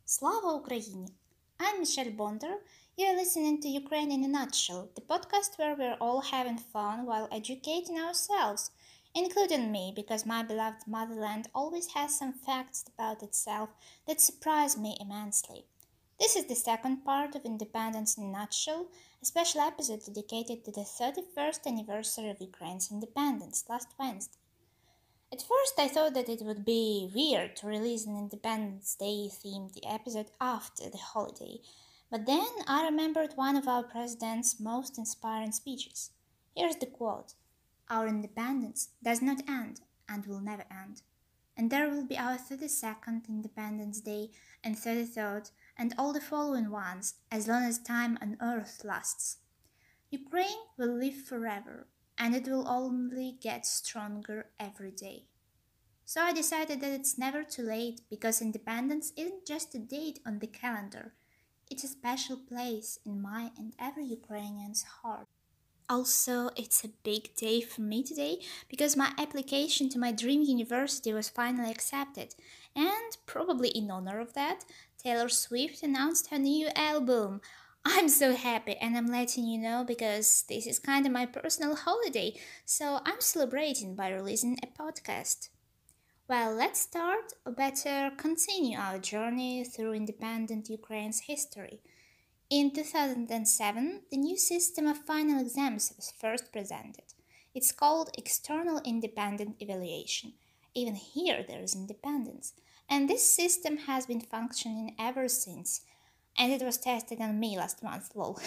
Slava Ukraini! I'm Michelle Bonder. You're listening to Ukraine in a Nutshell, the podcast where we're all having fun while educating ourselves, including me, because my beloved motherland always has some facts about itself that surprise me immensely. This is the second part of Independence in a Nutshell, a special episode dedicated to the 31st anniversary of Ukraine's independence last Wednesday. At first, I thought that it would be weird to release an Independence Day themed episode after the holiday, but then I remembered one of our president's most inspiring speeches. Here's the quote: "Our independence does not end and will never end. And there will be our 32nd Independence Day and 33rd and all the following ones as long as time on earth lasts. Ukraine will live forever, and it will only get stronger every day." So I decided that it's never too late because independence isn't just a date on the calendar, it's a special place in my and every Ukrainian's heart. Also, it's a big day for me today because my application to my dream university was finally accepted, and probably in honor of that, Taylor Swift announced her new album. I'm so happy, and I'm letting you know because this is kind of my personal holiday, so I'm celebrating by releasing a podcast. Well, let's start, or better, continue our journey through independent Ukraine's history. In 2007, the new system of final exams was first presented. It's called External Independent Evaluation. Even here, there is independence. And this system has been functioning ever since. And it was tested on me last month, lol.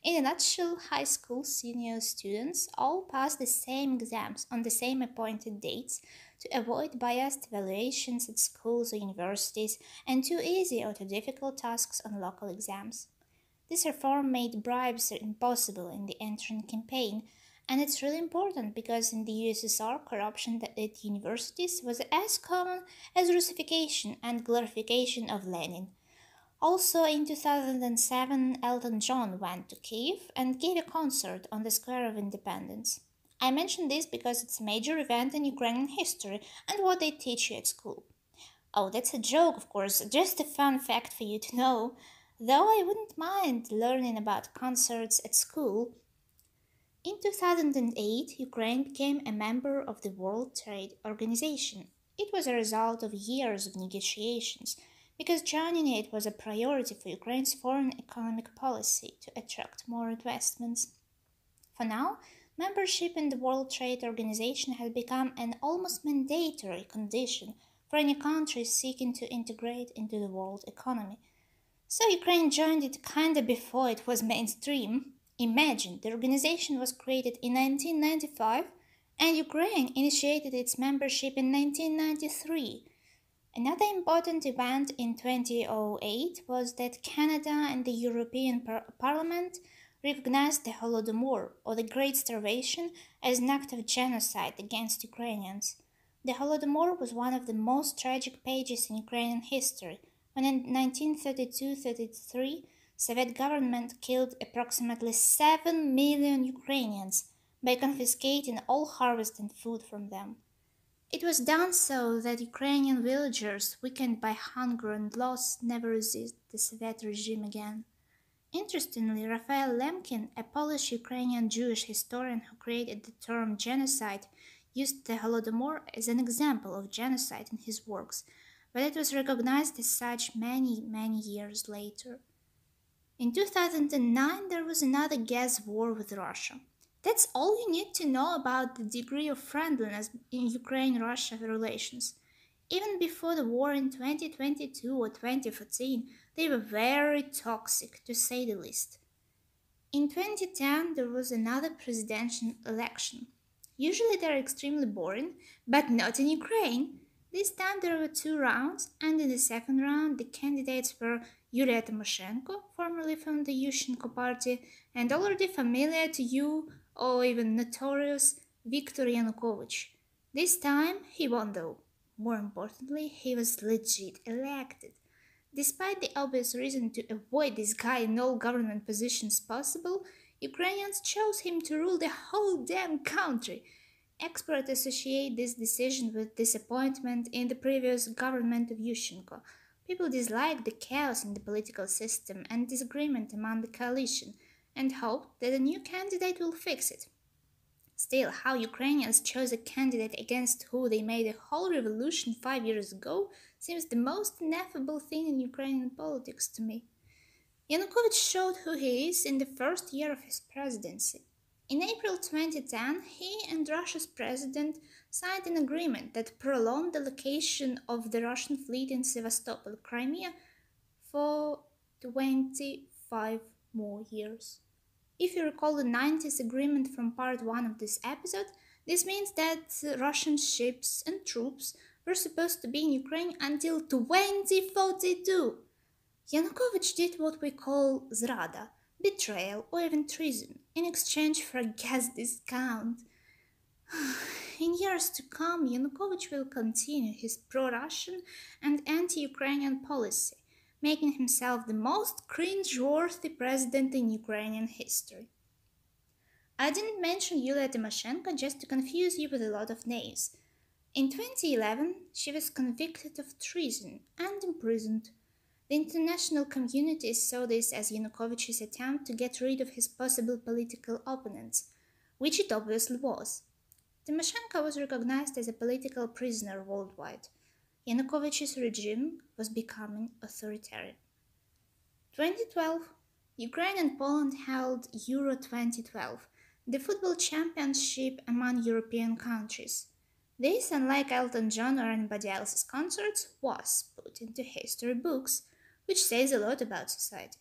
In a nutshell, high school senior students all pass the same exams on the same appointed dates to avoid biased evaluations at schools or universities and too easy or too difficult tasks on local exams. This reform made bribes impossible in the entrance campaign, and it's really important because in the USSR, corruption at universities was as common as Russification and glorification of Lenin. Also, in 2007, Elton John went to Kiev and gave a concert on the Square of Independence. I mention this because it's a major event in Ukrainian history and what they teach you at school. Oh, that's a joke, of course, just a fun fact for you to know. Though I wouldn't mind learning about concerts at school. In 2008, Ukraine became a member of the World Trade Organization. It was a result of years of negotiations, because joining it was a priority for Ukraine's foreign economic policy to attract more investments. For now, membership in the World Trade Organization has become an almost mandatory condition for any country seeking to integrate into the world economy. So Ukraine joined it kinda before it was mainstream. Imagine, the organization was created in 1995 and Ukraine initiated its membership in 1993. Another important event in 2008 was that Canada and the European Parliament recognized the Holodomor, or the Great Starvation, as an act of genocide against Ukrainians. The Holodomor was one of the most tragic pages in Ukrainian history, when in 1932-33, Soviet government killed approximately 7 million Ukrainians by confiscating all harvest and food from them. It was done so that Ukrainian villagers, weakened by hunger and loss, never resist the Soviet regime again. Interestingly, Raphael Lemkin, a Polish-Ukrainian Jewish historian who created the term genocide, used the Holodomor as an example of genocide in his works, but it was recognized as such many, many years later. In 2009, there was another gas war with Russia. That's all you need to know about the degree of friendliness in Ukraine-Russia relations. Even before the war in 2022 or 2014, they were very toxic, to say the least. In 2010, there was another presidential election. Usually they're extremely boring, but not in Ukraine. This time there were two rounds, and in the second round the candidates were Yulia Tymoshenko, formerly from the Yushchenko party, and already familiar to you, or even notorious, Viktor Yanukovych. This time he won though. More importantly, he was legit elected. Despite the obvious reason to avoid this guy in all government positions possible, Ukrainians chose him to rule the whole damn country. Experts associate this decision with disappointment in the previous government of Yushchenko. People disliked the chaos in the political system and disagreement among the coalition and hoped that a new candidate will fix it. Still, how Ukrainians chose a candidate against who they made a whole revolution 5 years ago seems the most ineffable thing in Ukrainian politics to me. Yanukovych showed who he is in the first year of his presidency. In April 2010, he and Russia's president signed an agreement that prolonged the location of the Russian fleet in Sevastopol, Crimea, for 25 more years. If you recall the 90s agreement from part 1 of this episode, this means that Russian ships and troops were supposed to be in Ukraine until 2042. Yanukovych did what we call zrada, betrayal, or even treason, in exchange for a gas discount. In years to come, Yanukovych will continue his pro-Russian and anti-Ukrainian policy, making himself the most cringe-worthy president in Ukrainian history. I didn't mention Yulia Tymoshenko just to confuse you with a lot of names. In 2011, she was convicted of treason and imprisoned. The international community saw this as Yanukovych's attempt to get rid of his possible political opponents, which it obviously was. Tymoshenko was recognized as a political prisoner worldwide. Yanukovych's regime was becoming authoritarian. 2012, Ukraine and Poland held Euro 2012, the football championship among European countries. This, unlike Elton John or anybody else's concerts, was put into history books, which says a lot about society.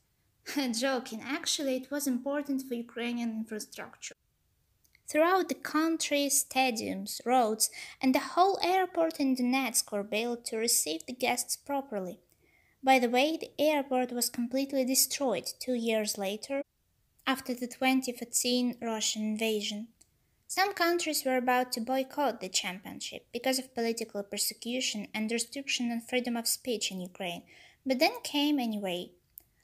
Joking, actually, it was important for Ukrainian infrastructure. Throughout the country, stadiums, roads, and the whole airport in Donetsk were built to receive the guests properly. By the way, the airport was completely destroyed 2 years later, after the 2014 Russian invasion. Some countries were about to boycott the championship because of political persecution and restriction on freedom of speech in Ukraine, but then came anyway.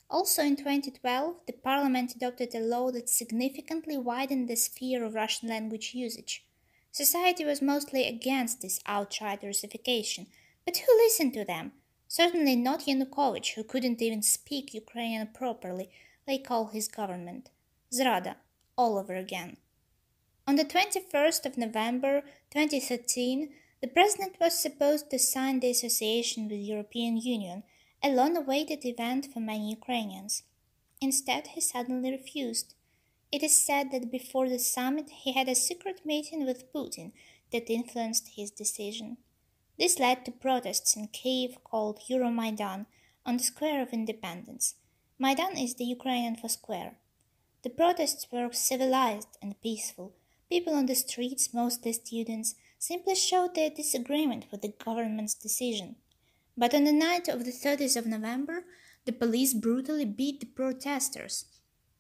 Also in 2012, the parliament adopted a law that significantly widened the sphere of Russian language usage. Society was mostly against this outright Russification, but who listened to them? Certainly not Yanukovych, who couldn't even speak Ukrainian properly, like all his government. Zrada, all over again. On the 21st of November 2013, the president was supposed to sign the association with the European Union, a long-awaited event for many Ukrainians. Instead, he suddenly refused. It is said that before the summit he had a secret meeting with Putin that influenced his decision. This led to protests in Kiev called Euromaidan on the Square of Independence. Maidan is the Ukrainian for square. The protests were civilized and peaceful. People on the streets, mostly students, simply showed their disagreement with the government's decision. But on the night of the 30th of November, the police brutally beat the protesters.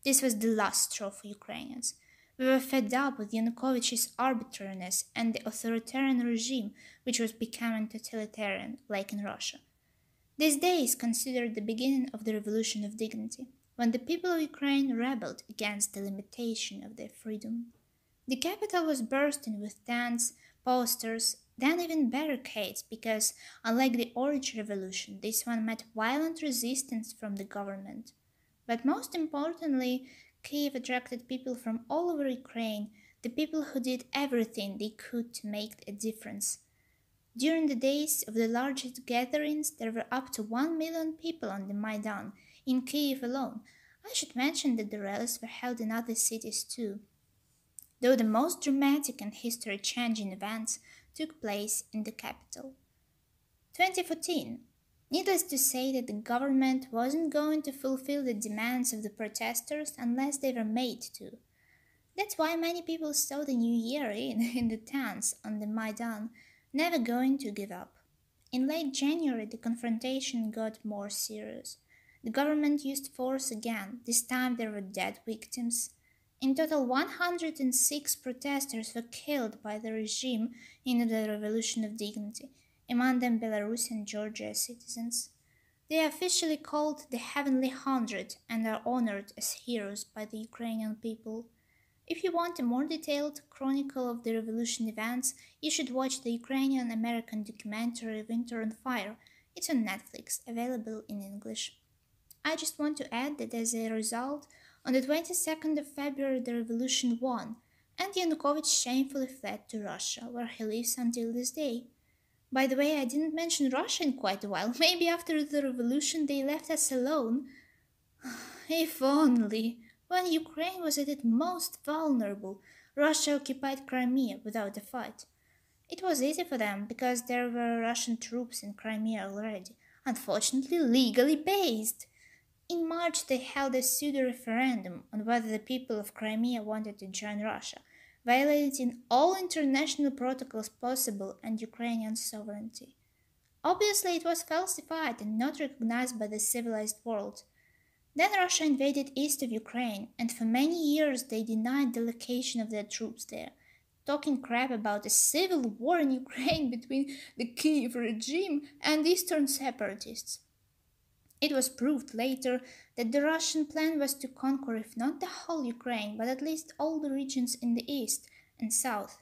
This was the last straw for Ukrainians. We were fed up with Yanukovych's arbitrariness and the authoritarian regime, which was becoming totalitarian, like in Russia. This day is considered the beginning of the Revolution of Dignity, when the people of Ukraine rebelled against the limitation of their freedom. The capital was bursting with tents, posters, then even barricades because, unlike the Orange Revolution, this one met violent resistance from the government. But most importantly, Kiev attracted people from all over Ukraine, the people who did everything they could to make a difference. During the days of the largest gatherings, there were up to 1 million people on the Maidan, in Kiev alone. I should mention that the rallies were held in other cities too, though the most dramatic and history-changing events took place in the capital. 2014. Needless to say that the government wasn't going to fulfill the demands of the protesters unless they were made to. That's why many people saw the new year in the tents on the Maidan, never going to give up. In late January, the confrontation got more serious. The government used force again. This time there were dead victims. In total, 106 protesters were killed by the regime in the Revolution of Dignity, among them Belarus and Georgia citizens. They are officially called the Heavenly 100 and are honored as heroes by the Ukrainian people. If you want a more detailed chronicle of the revolution events, you should watch the Ukrainian American documentary Winter on Fire. It's on Netflix, available in English. I just want to add that as a result, on the 22nd of February the revolution won, and Yanukovych shamefully fled to Russia, where he lives until this day. By the way, I didn't mention Russia in quite a while. Maybe after the revolution they left us alone. If only. When Ukraine was at its most vulnerable, Russia occupied Crimea without a fight. It was easy for them because there were Russian troops in Crimea already, unfortunately legally based. In March, they held a pseudo-referendum on whether the people of Crimea wanted to join Russia, violating all international protocols possible and Ukrainian sovereignty. Obviously, it was falsified and not recognized by the civilized world. Then Russia invaded east of Ukraine, and for many years they denied the location of their troops there, talking crap about a civil war in Ukraine between the Kiev regime and eastern separatists. It was proved later that the Russian plan was to conquer if not the whole Ukraine, but at least all the regions in the east and south.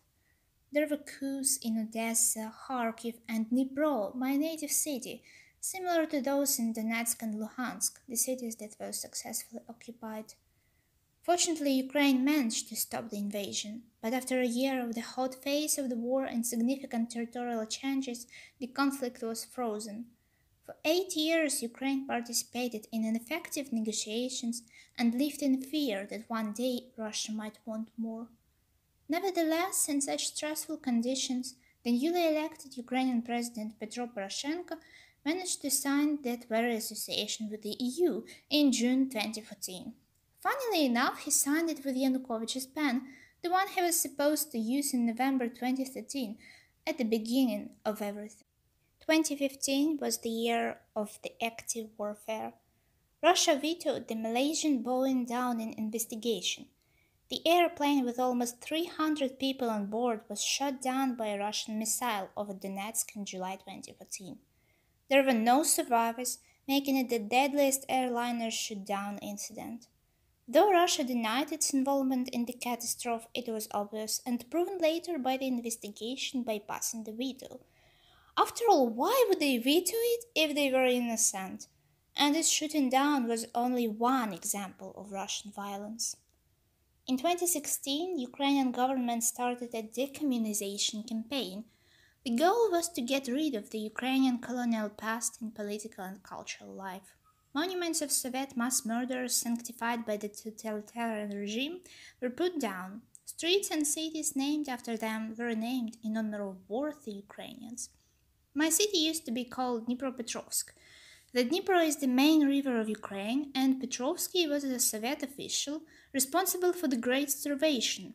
There were coups in Odessa, Kharkiv, and Dnipro, my native city, similar to those in Donetsk and Luhansk, the cities that were successfully occupied. Fortunately, Ukraine managed to stop the invasion, but after a year of the hot phase of the war and significant territorial changes, the conflict was frozen. For 8 years, Ukraine participated in ineffective negotiations and lived in fear that one day Russia might want more. Nevertheless, in such stressful conditions, the newly elected Ukrainian President Petro Poroshenko managed to sign that very association with the EU in June 2014. Funnily enough, he signed it with Yanukovych's pen, the one he was supposed to use in November 2013, at the beginning of everything. 2015 was the year of the active warfare. Russia vetoed the Malaysian Boeing Downing investigation. The airplane with almost 300 people on board was shot down by a Russian missile over Donetsk in July 2014. There were no survivors, making it the deadliest airliner shoot-down incident. Though Russia denied its involvement in the catastrophe, it was obvious and proven later by the investigation bypassing the veto. After all, why would they veto it if they were innocent? And this shooting down was only one example of Russian violence. In 2016, Ukrainian government started a decommunization campaign. The goal was to get rid of the Ukrainian colonial past in political and cultural life. Monuments of Soviet mass murders sanctified by the totalitarian regime were put down. Streets and cities named after them were named in honor of worthy Ukrainians. My city used to be called Dnipropetrovsk. The Dnipro is the main river of Ukraine, and Petrovsky was a Soviet official responsible for the Great Starvation.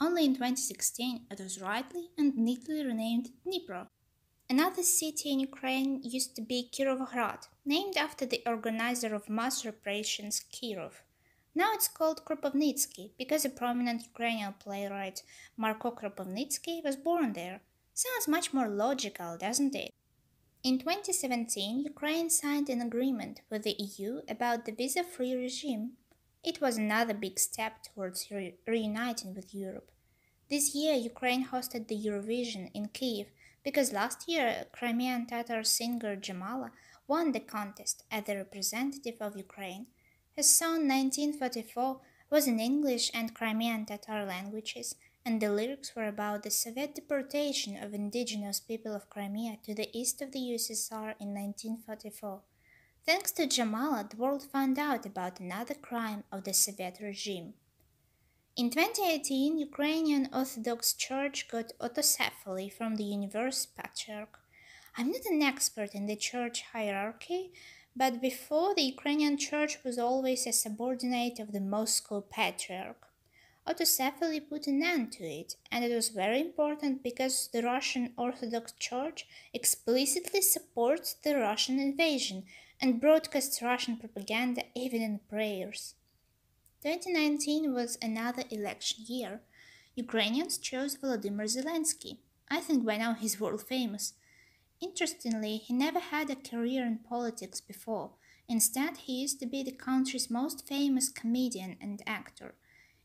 Only in 2016 it was rightly and neatly renamed Dnipro. Another city in Ukraine used to be Kirovograd, named after the organizer of mass reparations Kirov. Now it's called Kropivnitsky because a prominent Ukrainian playwright Marko Kropivnitsky was born there. Sounds much more logical, doesn't it? In 2017, Ukraine signed an agreement with the EU about the visa-free regime. It was another big step towards reuniting with Europe. This year, Ukraine hosted the Eurovision in Kyiv because last year, Crimean Tatar singer Jamala won the contest as the representative of Ukraine. His song 1944 was in English and Crimean Tatar languages, and the lyrics were about the Soviet deportation of indigenous people of Crimea to the east of the USSR in 1944. Thanks to Jamala, the world found out about another crime of the Soviet regime. In 2018, Ukrainian Orthodox Church got autocephaly from the Universe Patriarch. I'm not an expert in the church hierarchy, but before the Ukrainian Church was always a subordinate of the Moscow Patriarch. Autocephaly put an end to it, and it was very important because the Russian Orthodox Church explicitly supports the Russian invasion and broadcasts Russian propaganda even in prayers. 2019 was another election year. Ukrainians chose Volodymyr Zelensky. I think by now he's world famous. Interestingly, he never had a career in politics before. Instead, he used to be the country's most famous comedian and actor.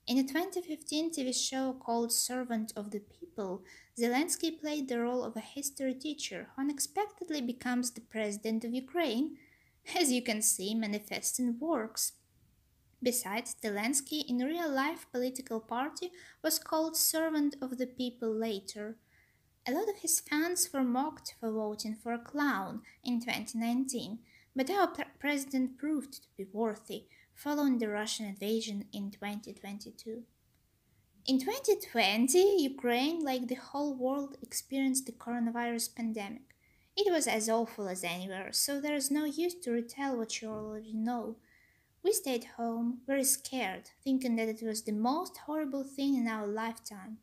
In a 2015 TV show called Servant of the People, Zelensky played the role of a history teacher who unexpectedly becomes the president of Ukraine, as you can see manifest in works. Besides, Zelensky in real life political party was called Servant of the People later. A lot of his fans were mocked for voting for a clown in 2019, but our president proved to be worthy following the Russian invasion in 2022. In 2020, Ukraine, like the whole world, experienced the coronavirus pandemic. It was as awful as anywhere, so there is no use to retell what you already know. We stayed home, very scared, thinking that it was the most horrible thing in our lifetime.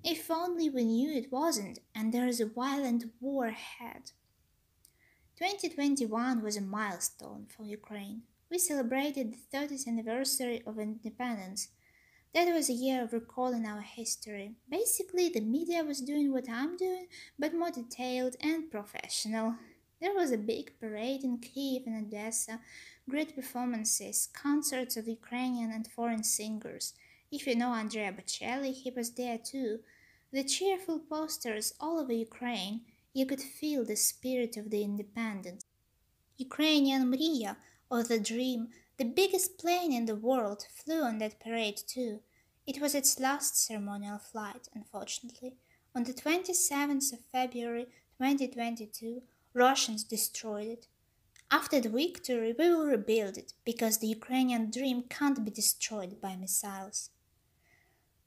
If only we knew it wasn't, and there is a violent war ahead. 2021 was a milestone for Ukraine. We celebrated the 30th anniversary of independence. That was a year of recalling our history. Basically, the media was doing what I'm doing, but more detailed and professional. There was a big parade in Kiev and Odessa, great performances, concerts of Ukrainian and foreign singers. If you know Andrea Bocelli, he was there too. The cheerful posters all over Ukraine, you could feel the spirit of the independence. Ukrainian Mriya, or the Dream, the biggest plane in the world, flew on that parade too. It was its last ceremonial flight, unfortunately. On the 27th of February 2022, Russians destroyed it. After the victory, we will rebuild it, because the Ukrainian dream can't be destroyed by missiles.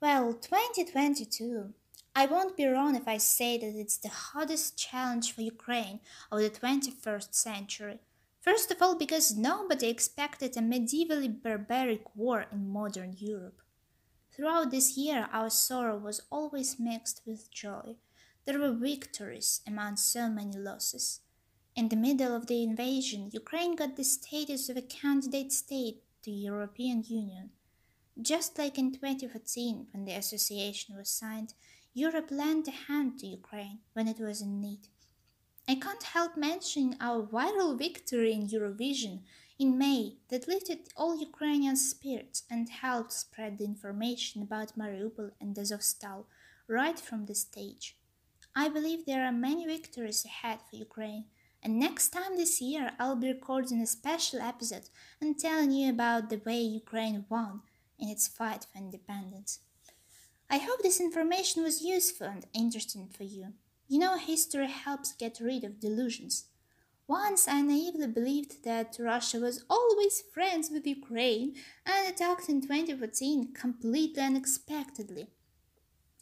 Well, 2022. I won't be wrong if I say that it's the hardest challenge for Ukraine of the 21st century. First of all, because nobody expected a medievally barbaric war in modern Europe. Throughout this year, our sorrow was always mixed with joy. There were victories among so many losses. In the middle of the invasion, Ukraine got the status of a candidate state to the European Union. Just like in 2014, when the association was signed, Europe lent a hand to Ukraine when it was in need. I can't help mentioning our viral victory in Eurovision in May that lifted all Ukrainian spirits and helped spread the information about Mariupol and Azovstal right from the stage. I believe there are many victories ahead for Ukraine, and next time this year I'll be recording a special episode and telling you about the way Ukraine won in its fight for independence. I hope this information was useful and interesting for you. You know, history helps get rid of delusions. Once I naively believed that Russia was always friends with Ukraine and attacked in 2014 completely unexpectedly.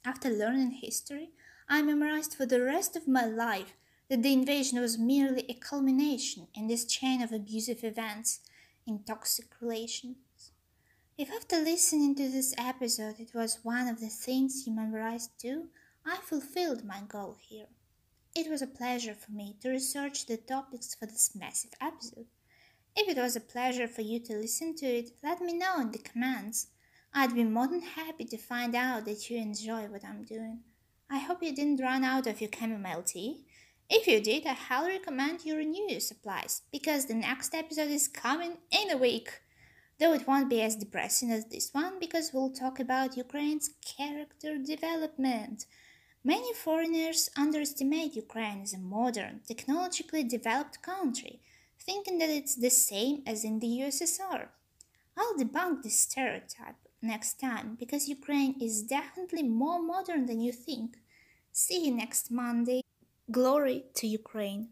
After learning history, I memorized for the rest of my life that the invasion was merely a culmination in this chain of abusive events in toxic relations. If after listening to this episode it was one of the things you memorized too, I fulfilled my goal here. It was a pleasure for me to research the topics for this massive episode. If it was a pleasure for you to listen to it, let me know in the comments. I'd be more than happy to find out that you enjoy what I'm doing. I hope you didn't run out of your chamomile tea. If you did, I highly recommend you renew your supplies, because the next episode is coming in a week. Though it won't be as depressing as this one, because we'll talk about Ukraine's character development. Many foreigners underestimate Ukraine as a modern, technologically developed country, thinking that it's the same as in the USSR. I'll debunk this stereotype next time, because Ukraine is definitely more modern than you think. See you next Monday. Glory to Ukraine.